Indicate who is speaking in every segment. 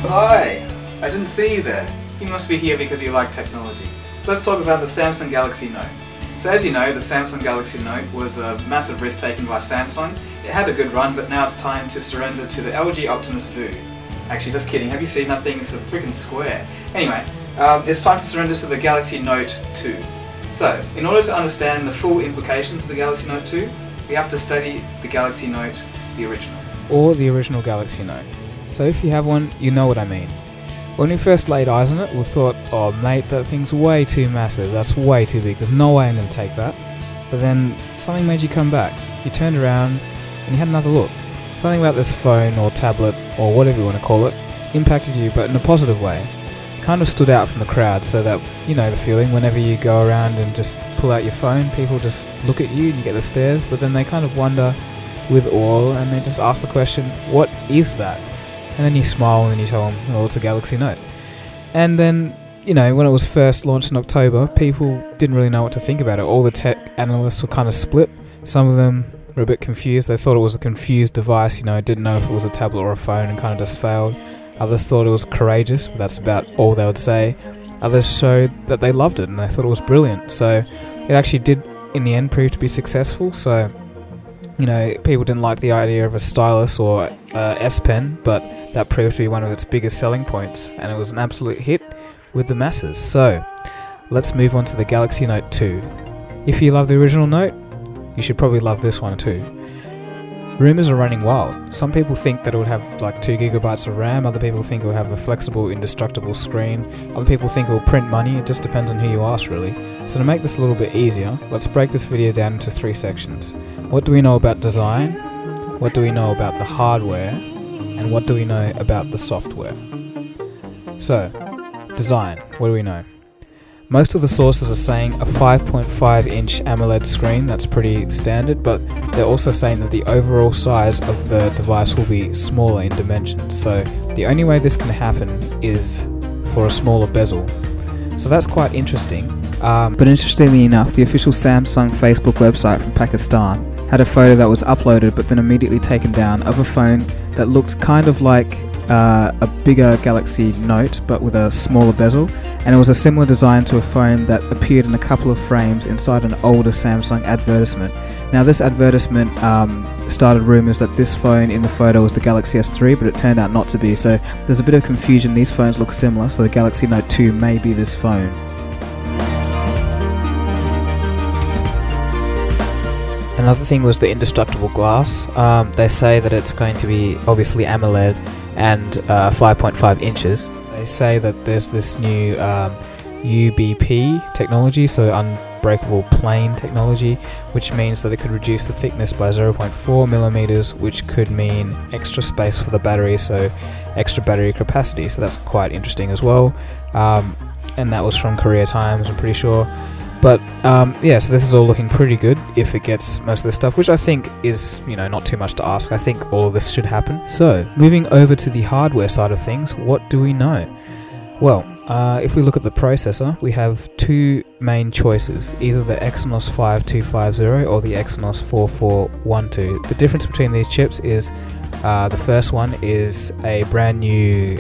Speaker 1: Hi! I didn't see you there. You must be here because you like technology. Let's talk about the Samsung Galaxy Note. So as you know, the Samsung Galaxy Note was a massive risk taken by Samsung. It had a good run, but now it's time to surrender to the LG Optimus Vu. Actually, just kidding. Have you seen that thing? It's a freaking square. Anyway, it's time to surrender to the Galaxy Note 2. So, in order to understand the full implications of the Galaxy Note 2, we have to study the Galaxy Note, the original.
Speaker 2: Or the original Galaxy Note. So if you have one, you know what I mean. When we first laid eyes on it, we thought, oh mate, that thing's way too massive, that's way too big, there's no way I'm going to take that. But then something made you come back. You turned around and you had another look. Something about this phone or tablet or whatever you want to call it impacted you, but in a positive way. It kind of stood out from the crowd, so that, you know the feeling, whenever you go around and just pull out your phone, people just look at you and you get the stares, but then they kind of wonder with awe and they just ask the question, what is that? And then you smile and then you tell them, oh, it's a Galaxy Note. And then, you know, when it was first launched in October, people didn't really know what to think about it. All the tech analysts were kind of split. Some of them were a bit confused. They thought it was a confused device, you know, didn't know if it was a tablet or a phone and kind of just failed. Others thought it was courageous, but that's about all they would say. Others showed that they loved it and they thought it was brilliant. So it actually did, in the end, prove to be successful. So, you know, people didn't like the idea of a stylus or S Pen, but that proved to be one of its biggest selling points, and it was an absolute hit with the masses. So, let's move on to the Galaxy Note 2. If you love the original Note, you should probably love this one too. Rumours are running wild. Some people think that it would have like 2 GB of RAM, other people think it will have a flexible, indestructible screen, other people think it will print money. It just depends on who you ask, really. So to make this a little bit easier, let's break this video down into 3 sections. What do we know about design? What do we know about the hardware? And what do we know about the software? So, design, what do we know? Most of the sources are saying a 5.5-inch AMOLED screen, that's pretty standard, but they're also saying that the overall size of the device will be smaller in dimensions, so the only way this can happen is for a smaller bezel. So that's quite interesting. But interestingly enough, the official Samsung Facebook website from Pakistan had a photo that was uploaded but then immediately taken down of a phone that looked kind of like a bigger Galaxy Note but with a smaller bezel, and it was a similar design to a phone that appeared in a couple of frames inside an older Samsung advertisement. Now this advertisement started rumours that this phone in the photo was the Galaxy S3, but it turned out not to be, so there's a bit of confusion. These phones look similar, so the Galaxy Note 2 may be this phone. Another thing was the indestructible glass. They say that it's going to be obviously AMOLED and 5.5 inches. They say that there's this new UBP technology, so unbreakable plane technology, which means that it could reduce the thickness by 0.4 millimeters, which could mean extra space for the battery, so extra battery capacity. So that's quite interesting as well. And that was from Korea Times, I'm pretty sure. But yeah, so this is all looking pretty good if it gets most of this stuff, which I think is, you know, not too much to ask. I think all of this should happen. So, moving over to the hardware side of things, what do we know? Well, if we look at the processor, we have 2 main choices, either the Exynos 5250 or the Exynos 4412. The difference between these chips is the first one is a brand new,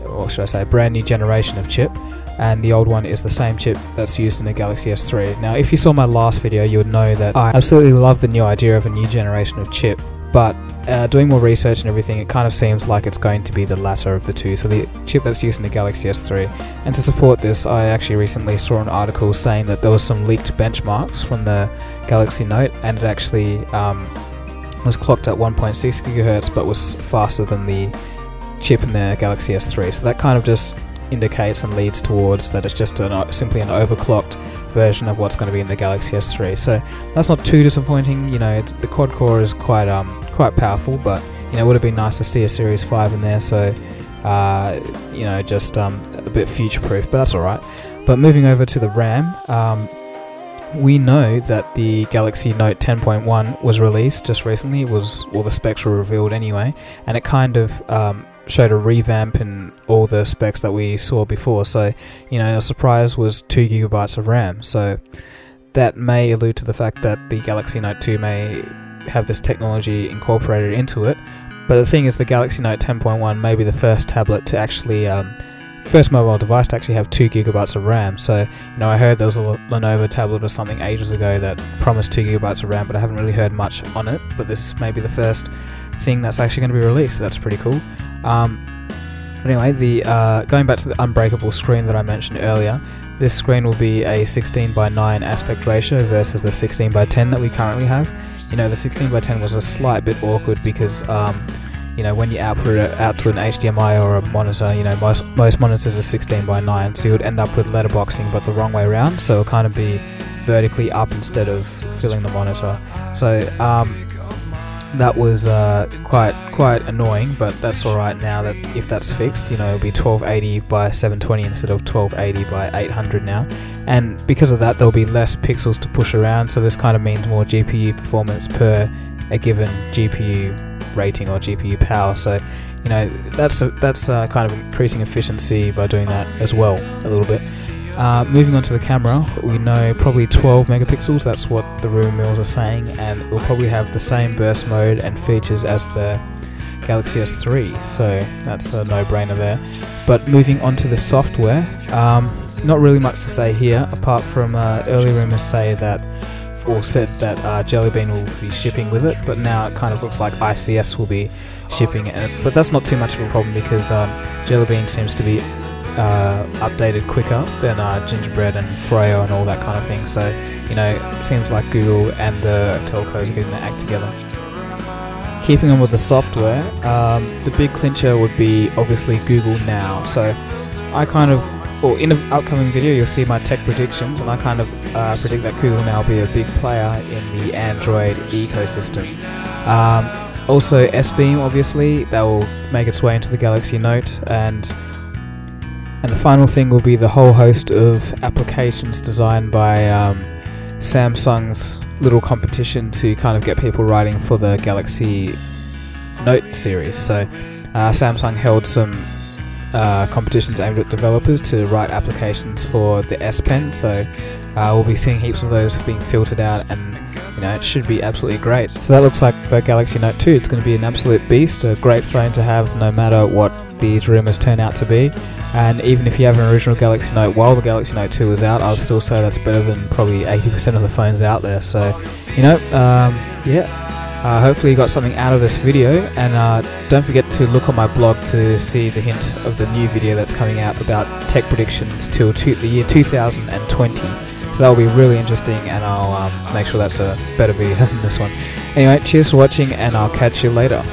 Speaker 2: or should I say, a brand new generation of chip, and the old one is the same chip that's used in the Galaxy S3. Now, if you saw my last video, you would know that I absolutely love the new idea of a new generation of chip, but doing more research and everything, it kind of seems like it's going to be the latter of the two, so the chip that's used in the Galaxy S3. And to support this, I actually recently saw an article saying that there was some leaked benchmarks from the Galaxy Note, and it actually was clocked at 1.6 GHz, but was faster than the chip in the Galaxy S3. So that kind of just indicates and leads towards that it's just simply an overclocked version of what's going to be in the Galaxy S3. So that's not too disappointing. You know, the quad core is quite powerful, but you know, it would have been nice to see a Series 5 in there. So you know, just a bit future-proof, but that's all right. But moving over to the RAM, we know that the Galaxy Note 10.1 was released just recently. All the specs were revealed anyway, and it kind of showed a revamp in all the specs that we saw before. So, you know, a surprise was 2 GB of RAM. So that may allude to the fact that the Galaxy Note 2 may have this technology incorporated into it, But the thing is, the Galaxy Note 10.1 may be the first tablet to actually, first mobile device to actually have 2 GB of RAM. So, you know, I heard there was a Lenovo tablet or something ages ago that promised 2 GB of RAM, but I haven't really heard much on it. But this may be the first thing that's actually going to be released, so that's pretty cool. But anyway, going back to the unbreakable screen that I mentioned earlier, this screen will be a 16:9 aspect ratio versus the 16:10 that we currently have. You know, the 16:10 was a slight bit awkward because, you know, when you output it out to an HDMI or a monitor, you know, most monitors are 16:9, so you would end up with letterboxing but the wrong way around, so it'll kind of be vertically up instead of filling the monitor. So that was quite annoying, but that's alright now that if that's fixed, you know, it'll be 1280 by 720 instead of 1280 by 800 now, and because of that there'll be less pixels to push around, so this kind of means more GPU performance per a given GPU rating or GPU power. So, you know, that's kind of increasing efficiency by doing that as well a little bit. Moving on to the camera, we know probably 12 megapixels, that's what the rumor mills are saying, and it will probably have the same burst mode and features as the Galaxy S3, so that's a no-brainer there. But moving on to the software, not really much to say here, apart from early rumors said that Jelly Bean will be shipping with it, but now it kind of looks like ICS will be shipping it, but that's not too much of a problem because Jelly Bean seems to be updated quicker than Gingerbread and Freo and all that kind of thing, so, you know, it seems like Google and the telcos are getting their act together. Keeping on with the software, the big clincher would be obviously Google Now. So I kind of, or in an upcoming video you'll see my tech predictions, and I kind of predict that Google Now will be a big player in the Android ecosystem. Also S-Beam, obviously, that will make its way into the Galaxy Note, and the final thing will be the whole host of applications designed by Samsung's little competition to kind of get people writing for the Galaxy Note series. So Samsung held some competitions aimed at developers to write applications for the S Pen, so we'll be seeing heaps of those being filtered out, and you know, it should be absolutely great. So that looks like the Galaxy Note 2. It's going to be an absolute beast, a great phone to have no matter what these rumours turn out to be. And even if you have an original Galaxy Note while the Galaxy Note 2 is out, I'll still say that's better than probably 80% of the phones out there. So, you know, hopefully you got something out of this video, and don't forget to look on my blog to see the hint of the new video that's coming out about tech predictions till the year 2020. So that will be really interesting, and I'll make sure that's a better video than this one. Anyway, cheers for watching, and I'll catch you later.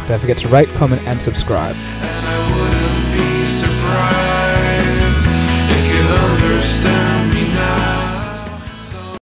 Speaker 2: Don't forget to rate, comment and subscribe.
Speaker 3: And I wouldn't be surprised.